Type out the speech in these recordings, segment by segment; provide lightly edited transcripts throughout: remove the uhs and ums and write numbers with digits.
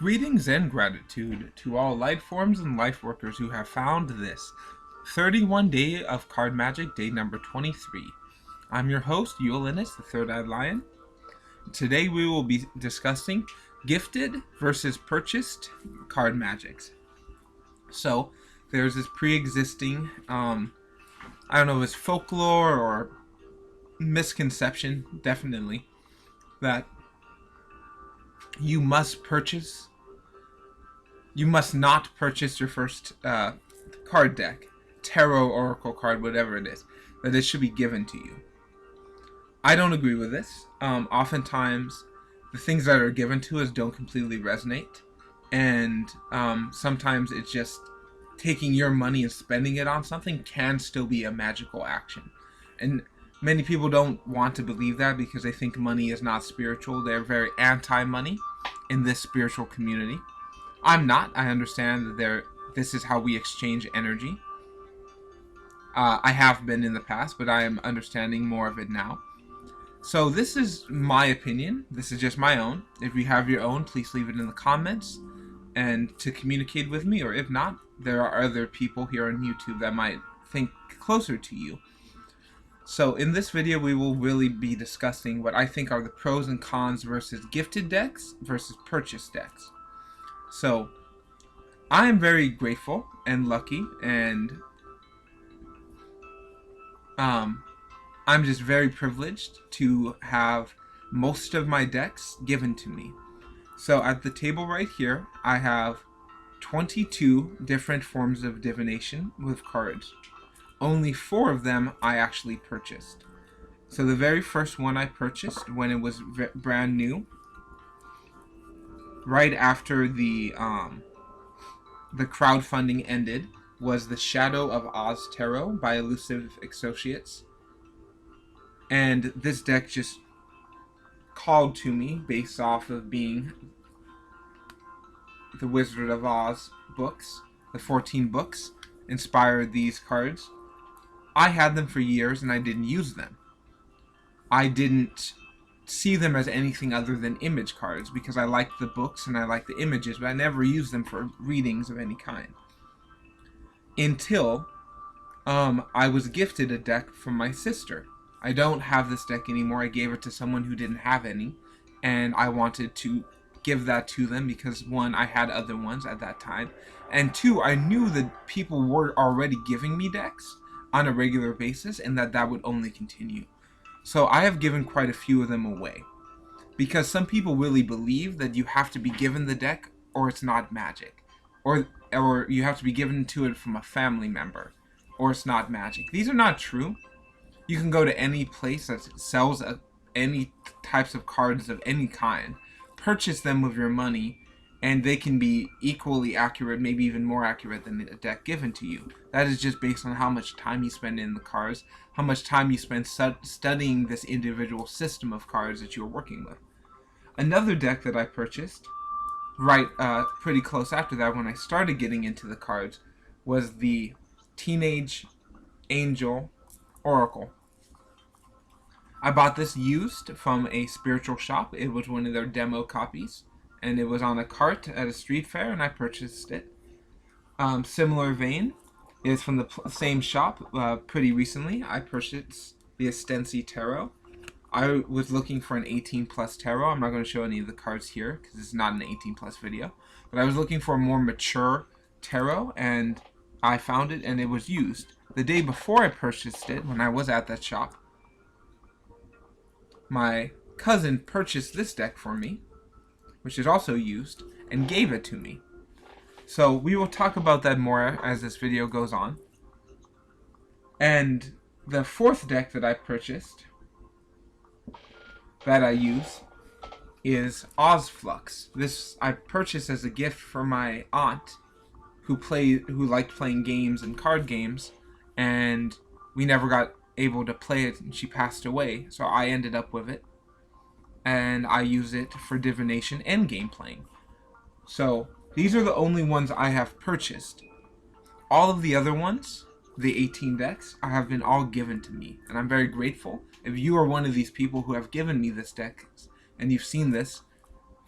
Greetings and gratitude to all light forms and life workers who have found this 31 day of card magic, day number 23. I'm your host, Eulinus, the Third Eyed Lion. Today we will be discussing gifted versus purchased card magics. So, there's this pre-existing, I don't know if it's folklore or misconception, definitely, that you must not purchase your first card deck, tarot, oracle card, whatever it is, that it should be given to you. I don't agree with this. Oftentimes, the things that are given to us don't completely resonate, and sometimes it's just taking your money and spending it on something can still be a magical action. And many people don't want to believe that because they think money is not spiritual. They're very anti-money in this spiritual community. I'm not. I understand that this is how we exchange energy. I have been in the past, but I am understanding more of it now. So this is my opinion. This is just my own. If you have your own, please leave it in the comments and to communicate with me. Or if not, there are other people here on YouTube that might think closer to you. So in this video, we will really be discussing what I think are the pros and cons versus gifted decks versus purchased decks. So, I am very grateful and lucky, and I'm just very privileged to have most of my decks given to me. So at the table right here, I have 22 different forms of divination with cards. Only 4 of them I actually purchased. So the very first one I purchased when it was brand new, right after the crowdfunding ended, was the Shadow of Oz Tarot by Elusive Associates. And this deck just called to me based off of being the Wizard of Oz books. The 14 books inspired these cards. I had them for years and I didn't use them. I didn't see them as anything other than image cards because I liked the books and I liked the images, but I never used them for readings of any kind. Until I was gifted a deck from my sister. I don't have this deck anymore. I gave it to someone who didn't have any, and I wanted to give that to them because 1, I had other ones at that time, and 2, I knew that people were already giving me decks on a regular basis and that would only continue. So I have given quite a few of them away because some people really believe that you have to be given the deck or it's not magic, or you have to be given to it from a family member or it's not magic. These are not true. You can go to any place that sells any types of cards of any kind, purchase them with your money, and they can be equally accurate, maybe even more accurate than a deck given to you. That is just based on how much time you spend in the cards, how much time you spend studying this individual system of cards that you're working with. Another deck that I purchased, pretty close after that when I started getting into the cards, was the Teenage Angel Oracle. I bought this used from a spiritual shop. It was one of their demo copies, and it was on a cart at a street fair, and I purchased it. Similar vein is from the same shop. Pretty recently, I purchased the Estensi Tarot. I was looking for an 18 plus tarot. I'm not going to show any of the cards here because it's not an 18 plus video, but I was looking for a more mature tarot, and I found it, and it was used. The day before I purchased it, when I was at that shop, my cousin purchased this deck for me, which is also used, and gave it to me. So we will talk about that more as this video goes on. And the 4th deck that I purchased, that I use, is Ozflux. This I purchased as a gift for my aunt, who liked playing games and card games, and we never got able to play it, and she passed away, so I ended up with it, and I use it for divination and game playing. So these are the only ones I have purchased. All of the other ones, the 18 decks, have been all given to me, and I'm very grateful. If you are one of these people who have given me this deck and you've seen this,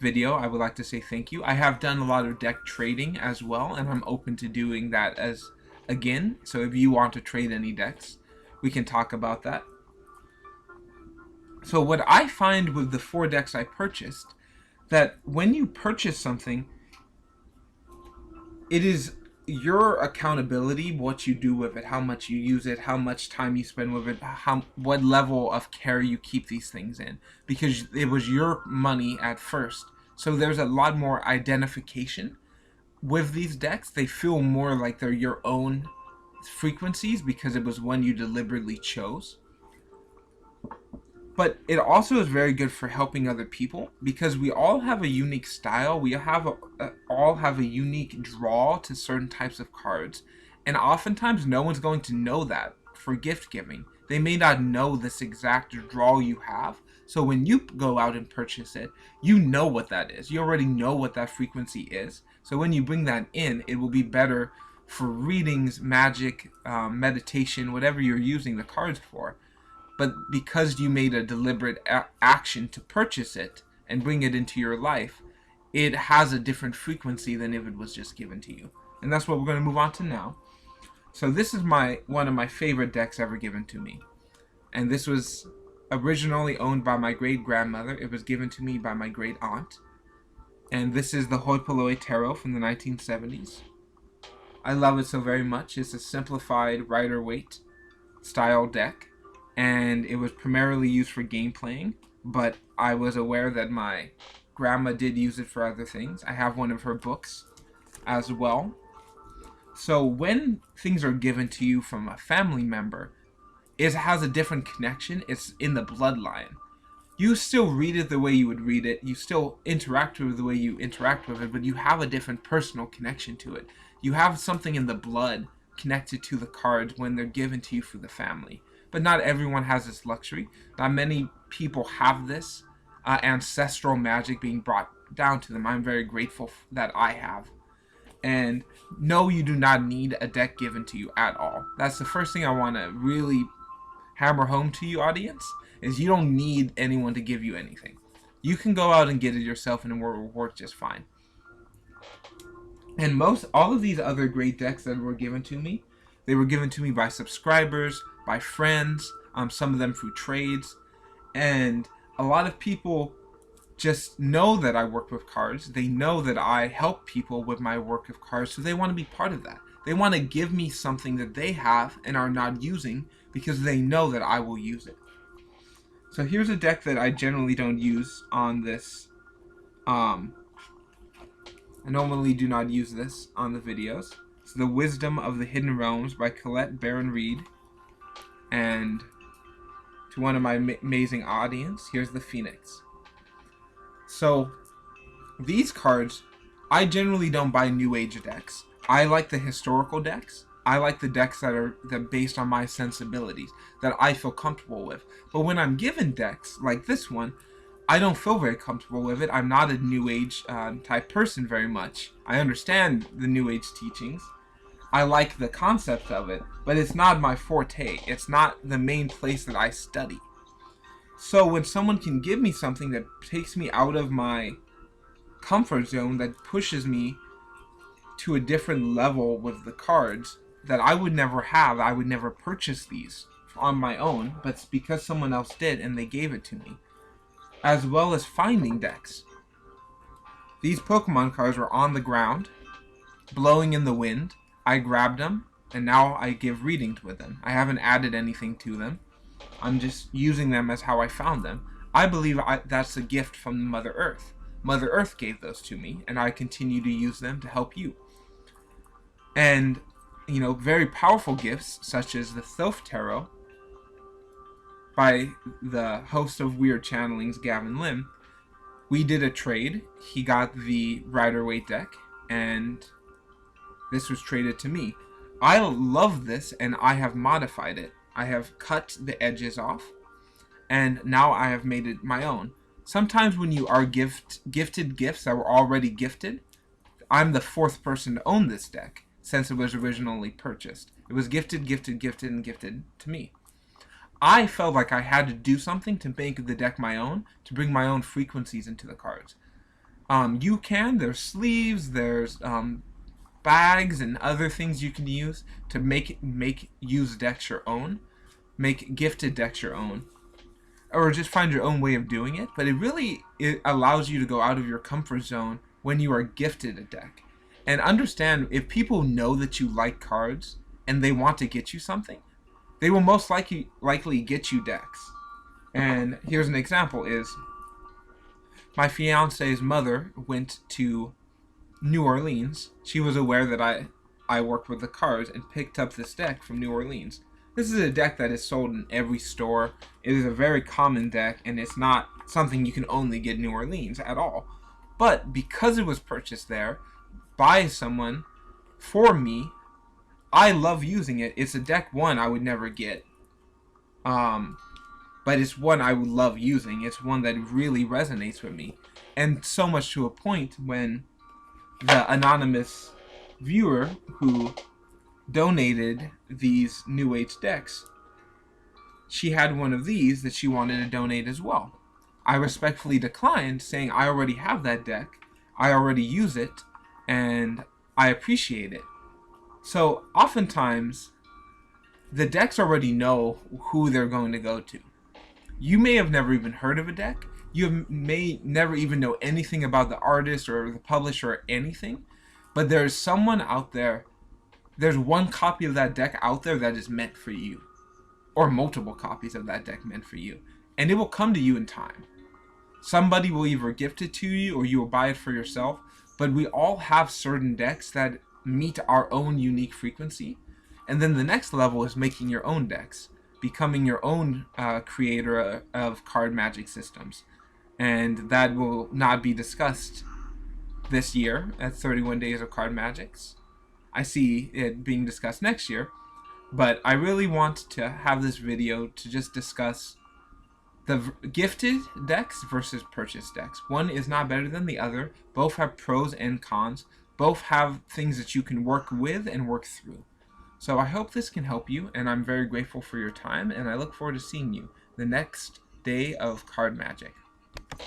video, I would like to say thank you. I have done a lot of deck trading as well, and I'm open to doing that as again. So if you want to trade any decks, we can talk about that. So what I find with the 4 decks I purchased, that when you purchase something, it is your accountability what you do with it, how much you use it, how much time you spend with it, what level of care you keep these things in, because it was your money at first. So there's a lot more identification with these decks. They feel more like they're your own frequencies because it was one you deliberately chose. But it also is very good for helping other people because we all have a unique style. We all have a unique draw to certain types of cards, and oftentimes no one's going to know that for gift giving. They may not know this exact draw you have. So when you go out and purchase it, you know what that is. You already know what that frequency is. So when you bring that in, it will be better for readings, magic, meditation, whatever you're using the cards for. But because you made a deliberate action to purchase it and bring it into your life, it has a different frequency than if it was just given to you. And that's what we're going to move on to now. So this is one of my favorite decks ever given to me. And this was originally owned by my great-grandmother. It was given to me by my great-aunt. And this is the Hoi Polloi Tarot from the 1970s. I love it so very much. It's a simplified Rider-Waite style deck. And it was primarily used for game playing, but I was aware that my grandma did use it for other things. I have one of her books as well. So when things are given to you from a family member, it has a different connection. It's in the bloodline. You still read it the way you would read it. You still interact with it the way you interact with it, but you have a different personal connection to it. You have something in the blood connected to the cards when they're given to you for the family. But not everyone has this luxury. Not many people have this ancestral magic being brought down to them. I'm very grateful that I have. And no, you do not need a deck given to you at all. That's the first thing I want to really hammer home to you, audience, is you don't need anyone to give you anything. You can go out and get it yourself and it will work just fine. And all of these other great decks that were given to me, they were given to me by subscribers, by friends, some of them through trades, and a lot of people just know that I work with cards. They know that I help people with my work of cards, so they want to be part of that. They want to give me something that they have and are not using because they know that I will use it. So here's a deck that I generally don't use on this. I normally do not use this on the videos. It's The Wisdom of the Hidden Realms by Colette Baron Reed. And to one of my amazing audience, here's the Phoenix. So these cards, I generally don't buy New Age decks. I like the historical decks. I like the decks that are based on my sensibilities, that I feel comfortable with. But when I'm given decks like this one, I don't feel very comfortable with it. I'm not a New Age type person very much. I understand the New Age teachings. I like the concept of it, but it's not my forte. It's not the main place that I study. So when someone can give me something that takes me out of my comfort zone, that pushes me to a different level with the cards that I would never have, I would never purchase these on my own, but it's because someone else did and they gave it to me. As well as finding decks. These Pokemon cards were on the ground, blowing in the wind. I grabbed them, and now I give readings with them. I haven't added anything to them. I'm just using them as how I found them. I believe that's a gift from Mother Earth. Mother Earth gave those to me, and I continue to use them to help you. And, very powerful gifts, such as the Thoth Tarot, by the host of Weird Channelings, Gavin Lim. We did a trade. He got the Rider-Waite deck, and this was traded to me. I love this, and I have modified it. I have cut the edges off, and now I have made it my own. Sometimes when you are gifted gifts that were already gifted, I'm the 4th person to own this deck, since it was originally purchased. It was gifted, and gifted to me. I felt like I had to do something to make the deck my own, to bring my own frequencies into the cards. There's sleeves, there's bags and other things you can use to make used decks your own, make gifted decks your own, or just find your own way of doing it. But it allows you to go out of your comfort zone when you are gifted a deck. And understand, if people know that you like cards and they want to get you something, they will most likely get you decks. And here's an example: is my fiance's mother went to New Orleans. She was aware that I worked with the cards and picked up this deck from New Orleans. This is a deck that is sold in every store. It is a very common deck, and it's not something you can only get in New Orleans at all. But because it was purchased there by someone for me, I love using it. It's a deck, one, I would never get. But it's one I would love using. It's one that really resonates with me. And so much to a point when the anonymous viewer who donated these New Age decks, she had one of these that she wanted to donate as well. I respectfully declined, saying I already have that deck, I already use it, and I appreciate it. So oftentimes, the decks already know who they're going to go to. You may have never even heard of a deck. You may never even know anything about the artist or the publisher or anything. But there's someone out there, there's one copy of that deck out there that is meant for you. Or multiple copies of that deck meant for you. And it will come to you in time. Somebody will either gift it to you or you will buy it for yourself. But we all have certain decks that meet our own unique frequency. And then the next level is making your own decks. Becoming your own creator of card magic systems. And that will not be discussed this year at 31 Days of Card Magics. I see it being discussed next year. But I really want to have this video to just discuss the gifted decks versus purchased decks. One is not better than the other. Both have pros and cons. Both have things that you can work with and work through. So I hope this can help you, and I'm very grateful for your time, and I look forward to seeing you the next day of Card Magic.